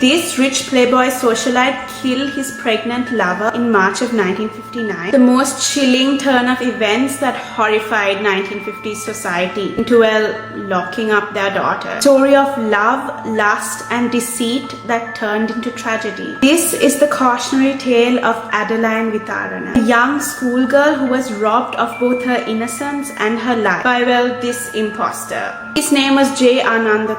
this rich playboy socialite killed his pregnant lover in March of 1959. The most chilling turn of events that horrified 1950s society into, well, locking up their daughter. Story of love, lust and deceit that turned into tragedy. This is the cautionary tale of Adeline Witharana, a young schoolgirl who was robbed of both her innocence and her life by, well, this imposter. His name was Ananda.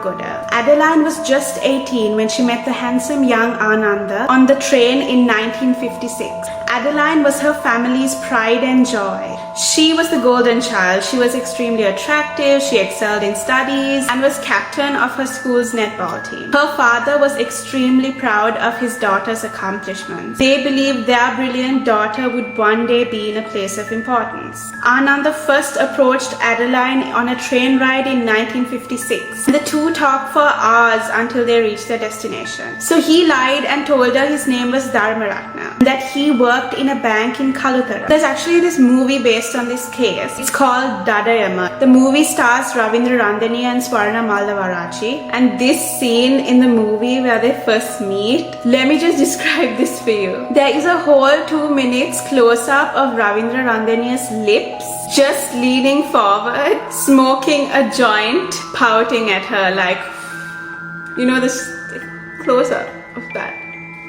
Adeline was just 18 when she met the handsome young Ananda on the train in 1956. Adeline was her family's pride and joy. She was the golden child. She was extremely attractive, she excelled in studies, and was captain of her school's netball team. Her father was extremely proud of his daughter's accomplishments. They believed their brilliant daughter would one day be in a place of importance. Ananda first approached Adeline on a train ride in 1956. The two talked for hours until they reached their destination. So he lied and told her his name was Dharmaratna, that he worked in a bank in Kaluthara. There's actually this movie based on this case. It's called Dadayama. The movie stars Ravindra Randhani and Swarna Mallavarachi, and this scene in the movie where they first meet, let me just describe this for you. There is a whole 2 minutes close-up of Ravindra Randhani's lips just leaning forward, smoking a joint, pouting at her like, you know, this close-up of that.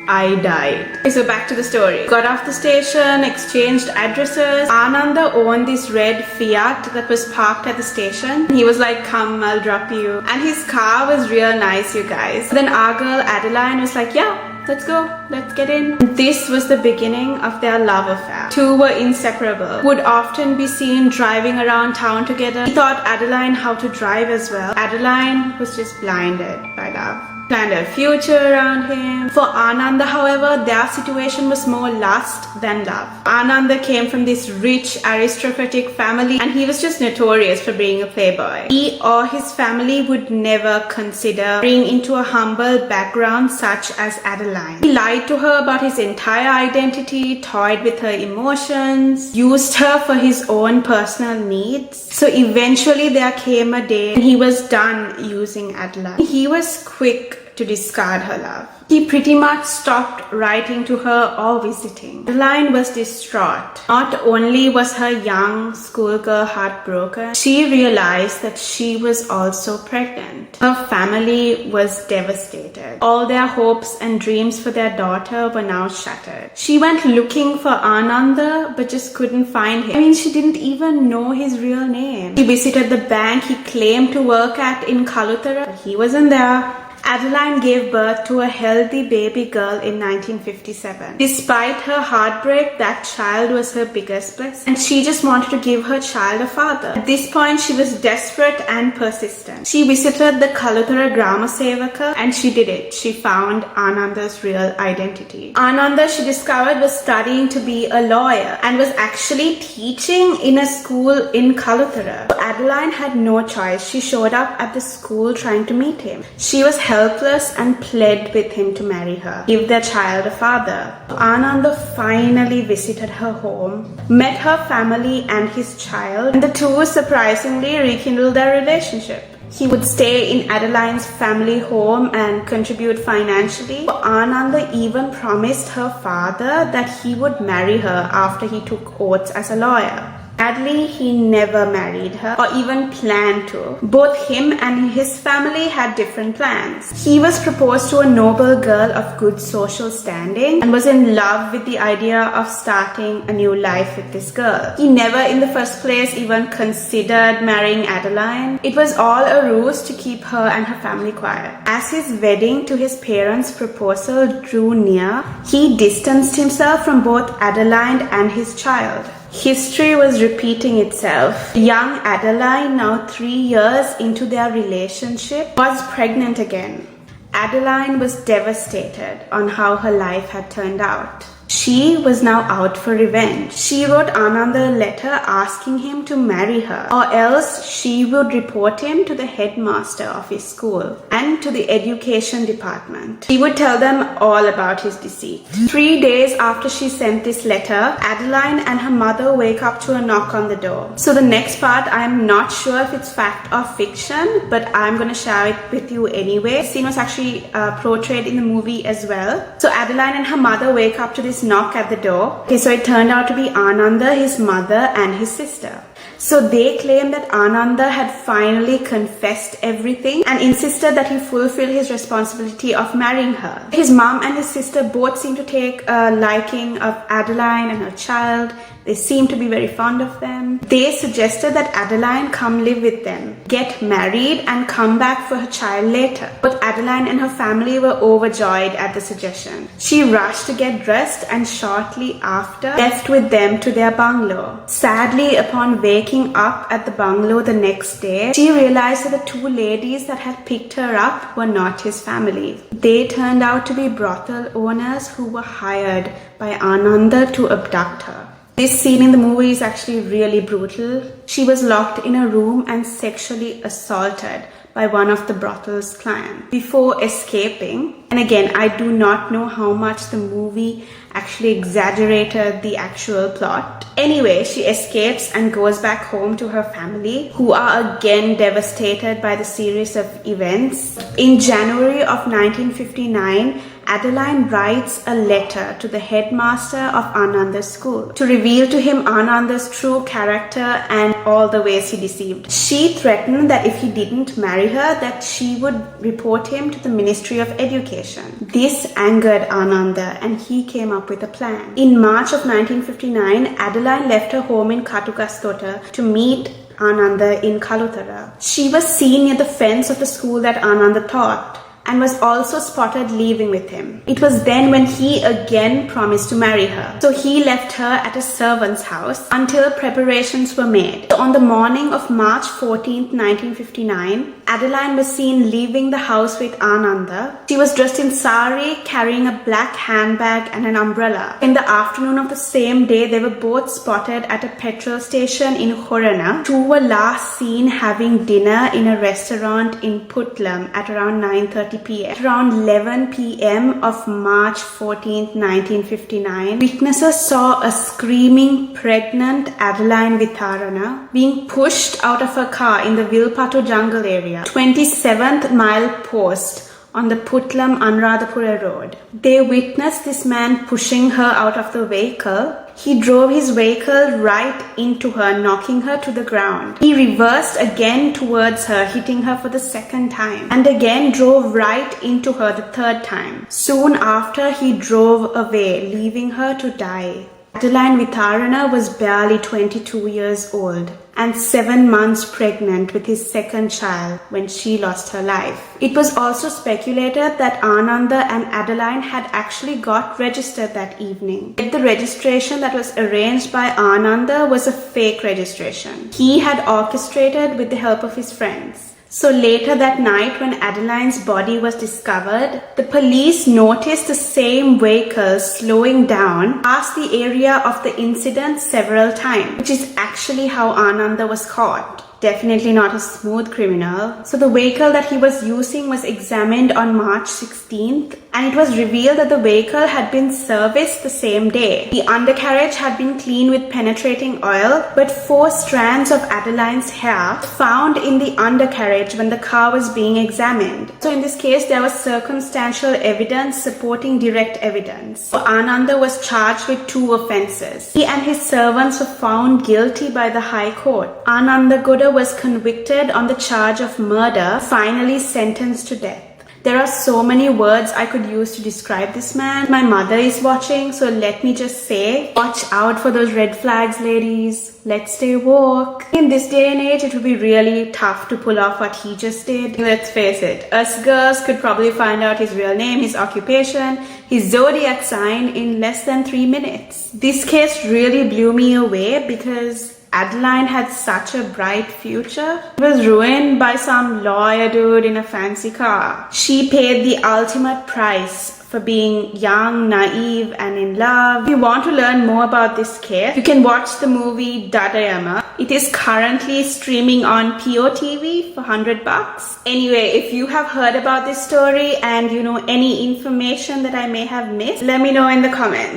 I died. Okay, so back to the story. Got off the station, exchanged addresses. Ananda owned this red Fiat that was parked at the station. He was like, come, I'll drop you. And his car was real nice, you guys. Then our girl Adeline was like, yeah, let's go, let's get in. This was the beginning of their love affair. Two were inseparable, would often be seen driving around town together. He taught Adeline how to drive as well. Adeline was just blinded by love. Planned a future around him. For Ananda, however, their situation was more lust than love. Ananda came from this rich aristocratic family and he was just notorious for being a playboy. He or his family would never consider bringing into a humble background such as Adeline. He lied to her about his entire identity, toyed with her emotions, used her for his own personal needs. So eventually there came a day when he was done using Adeline. He was quick to discard her love. He pretty much stopped writing to her or visiting. Adeline was distraught. Not only was her young schoolgirl heartbroken, she realized that she was also pregnant. Her family was devastated. All their hopes and dreams for their daughter were now shattered. She went looking for Ananda but just couldn't find him. I mean, she didn't even know his real name. She visited the bank he claimed to work at in Kaluthara, but he wasn't there. Adeline gave birth to a healthy baby girl in 1957. Despite her heartbreak, that child was her biggest blessing, and she just wanted to give her child a father. At this point, she was desperate and persistent. She visited the Kaluthara Grama Sevaka and she did it. She found Ananda's real identity. Ananda, she discovered, was studying to be a lawyer and was actually teaching in a school in Kaluthara. Adeline had no choice. She showed up at the school trying to meet him. She was helpless and pled with him to marry her, give their child a father. Ananda finally visited her home, met her family and his child, and the two surprisingly rekindled their relationship. He would stay in Adeline's family home and contribute financially. Ananda even promised her father that he would marry her after he took oaths as a lawyer. Sadly, he never married her or even planned to. Both him and his family had different plans. He was proposed to a noble girl of good social standing and was in love with the idea of starting a new life with this girl. He never in the first place even considered marrying Adeline. It was all a ruse to keep her and her family quiet. As his wedding to his parents' proposal drew near, he distanced himself from both Adeline and his child. History was repeating itself. Young Adeline, now 3 years into their relationship, was pregnant again. Adeline was devastated on how her life had turned out. She was now out for revenge. She wrote Ananda a letter asking him to marry her, or else she would report him to the headmaster of his school and to the education department. He would tell them all about his deceit. 3 days after she sent this letter, Adeline and her mother wake up to a knock on the door. So the next part, I'm not sure if it's fact or fiction, but I'm going to share it with you anyway. The scene was actually portrayed in the movie as well. So Adeline and her mother wake up to this knock at the door. Okay, so it turned out to be Ananda, his mother, and his sister. So they claim that Ananda had finally confessed everything and insisted that he fulfill his responsibility of marrying her. His mom and his sister both seem to take a liking of Adeline and her child. They seem to be very fond of them. They suggested that Adeline come live with them, get married, and come back for her child later. But Adeline and her family were overjoyed at the suggestion. She rushed to get dressed and shortly after left with them to their bungalow. Sadly, upon waking up at the bungalow the next day, she realized that the two ladies that had picked her up were not his family. They turned out to be brothel owners who were hired by Ananda to abduct her. This scene in the movie is actually really brutal. She was locked in a room and sexually assaulted by one of the brothel's clients before escaping. And again, I do not know how much the movie actually exaggerated the actual plot. Anyway, she escapes and goes back home to her family, who are again devastated by the series of events. In January of 1959, Adeline writes a letter to the headmaster of Ananda's school to reveal to him Ananda's true character and all the ways he deceived. She threatened that if he didn't marry her, that she would report him to the Ministry of Education. This angered Ananda and he came up with a plan. In March of 1959, Adeline left her home in Katukastota to meet Ananda in Kalutara. She was seen near the fence of the school that Ananda taught and was also spotted leaving with him. It was then when he again promised to marry her. So he left her at a servant's house until preparations were made. So on the morning of March 14th, 1959, Adeline was seen leaving the house with Ananda. She was dressed in sari, carrying a black handbag and an umbrella. In the afternoon of the same day, they were both spotted at a petrol station in Horana. Two were last seen having dinner in a restaurant in Putlam at around 9:30 p.m. At around 11 p.m. of March 14th, 1959, witnesses saw a screaming pregnant Adeline Witharana being pushed out of her car in the Vilpatu jungle area, 27th mile post on the Putlam Anuradhapura road. They witnessed this man pushing her out of the vehicle. He drove his vehicle right into her, knocking her to the ground. He reversed again towards her, hitting her for the second time, and again drove right into her the third time. Soon after, he drove away, leaving her to die. Adeline Witharana was barely 22 years old and 7 months pregnant with his second child when she lost her life. It was also speculated that Ananda and Adeline had actually got registered that evening. Yet the registration that was arranged by Ananda was a fake registration. He had orchestrated with the help of his friends. So later that night, when Adeline's body was discovered, the police noticed the same vehicle slowing down past the area of the incident several times, which is actually how Ananda was caught. Definitely not a smooth criminal. So the vehicle that he was using was examined on March 16th, and it was revealed that the vehicle had been serviced the same day. The undercarriage had been cleaned with penetrating oil, but 4 strands of Adeline's hair found in the undercarriage when the car was being examined. So in this case, there was circumstantial evidence supporting direct evidence. So Ananda was charged with 2 offenses. He and his servants were found guilty by the High Court. Ananda Goda was convicted on the charge of murder, finally sentenced to death. There are so many words I could use to describe this man. My mother is watching, so let me just say, watch out for those red flags, ladies. Let's stay woke. In this day and age, it would be really tough to pull off what he just did. Let's face it, us girls could probably find out his real name, his occupation, his zodiac sign in less than 3 minutes. This case really blew me away because Adeline had such a bright future. It was ruined by some lawyer dude in a fancy car. She paid the ultimate price for being young, naive, and in love. If you want to learn more about this case, you can watch the movie Dadayama. It is currently streaming on POTV for $100. Anyway, if you have heard about this story and you know any information that I may have missed, let me know in the comments.